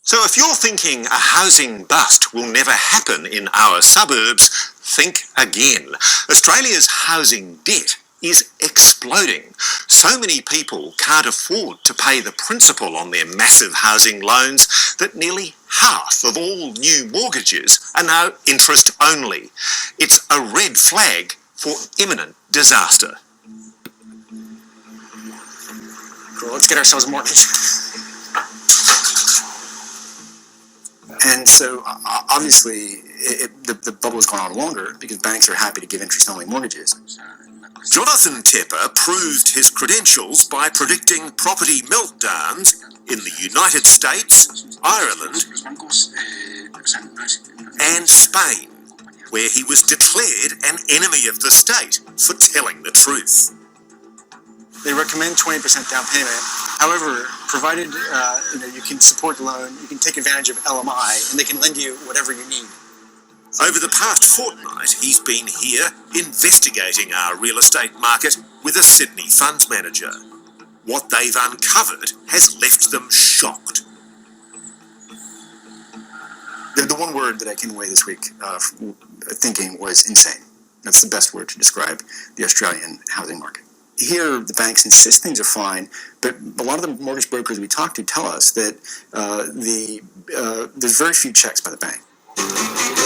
So if you're thinking a housing bust will never happen in our suburbs, think again. Australia's housing debt is exploding. So many people can't afford to pay the principal on their massive housing loans that nearly half of all new mortgages are now interest only. It's a red flag for imminent disaster. Cool, let's get ourselves a mortgage. And so, obviously, the bubble has gone on longer because banks are happy to give interest-only mortgages. Jonathan Tepper proved his credentials by predicting property meltdowns in the United States, Ireland, and Spain, where he was declared an enemy of the state for telling the truth. They recommend 20% down payment. However, provided you can support the loan, you can take advantage of LMI, and they can lend you whatever you need. Over the past fortnight, he's been here investigating our real estate market with a Sydney funds manager. What they've uncovered has left them shocked. The one word that I came away this week thinking was insane. That's the best word to describe the Australian housing market. Here, the banks insist things are fine, but a lot of the mortgage brokers we talk to tell us that there's very few checks by the bank.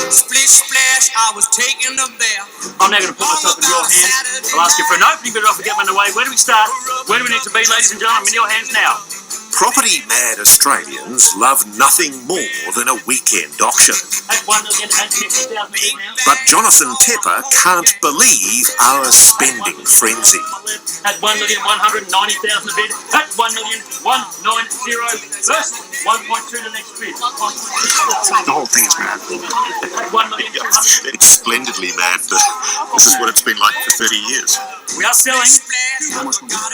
Split splash, I was taking a bath. I'm now going to put myself in your hands. I'll ask you for an opening bid offer, get them underway. Where do we start? Where do we need to be, ladies and gentlemen? I'm in your hands now. Property-mad Australians love nothing more than a weekend auction. At $1,050,000 But Jonathan Tepper can't believe our spending frenzy. At $1,190,000 a bid. At $1,190,000. First, 1.2 the next bid. The whole thing is mad. At $1,200,000. It's splendidly mad, but this is what it's been like for 30 years. We are selling.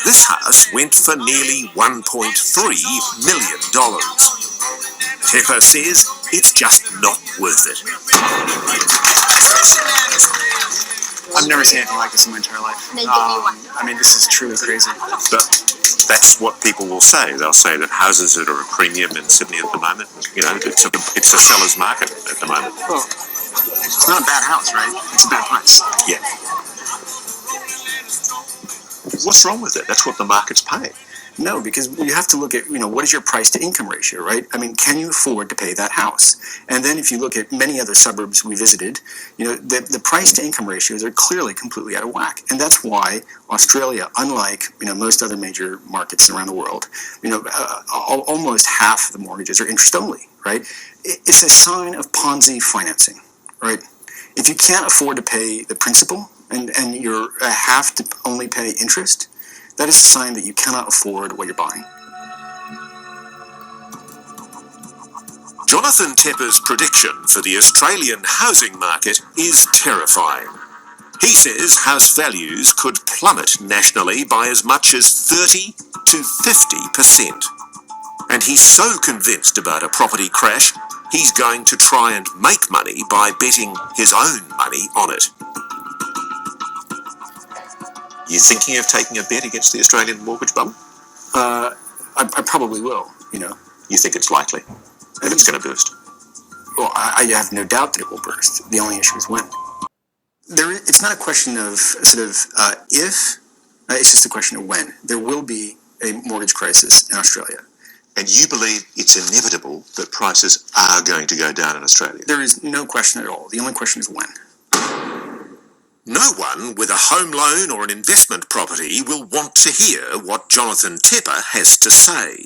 This house went for nearly $1.3 million. Tepper says it's just not worth it. I've never seen anything like this in my entire life. I mean, this is truly crazy. But that's what people will say. They'll say that houses that are a premium in Sydney at the moment, it's a seller's market at the moment. Well, it's not a bad house, right? It's a bad price. Yeah. What's wrong with it? That's what the market's paying. No, because you have to look at, what is your price to income ratio, right? I mean, can you afford to pay that house? And then if you look at many other suburbs we visited, the price to income ratios are clearly completely out of whack. And that's why Australia, unlike, most other major markets around the world, almost half the mortgages are interest only, right? It's a sign of Ponzi financing, right? If you can't afford to pay the principal and you have to only pay interest, that is a sign that you cannot afford what you're buying. Jonathan Tepper's prediction for the Australian housing market is terrifying. He says house values could plummet nationally by as much as 30 to 50%. And he's so convinced about a property crash, he's going to try and make money by betting his own money on it. You thinking of taking a bet against the Australian mortgage bubble? I probably will, You think it's likely that it's going to burst? Well, I have no doubt that it will burst. The only issue is when. It's not a question of if, it's just a question of when. There will be a mortgage crisis in Australia. And you believe it's inevitable that prices are going to go down in Australia? There is no question at all. The only question is when. No one with a home loan or an investment property will want to hear what Jonathan Tepper has to say.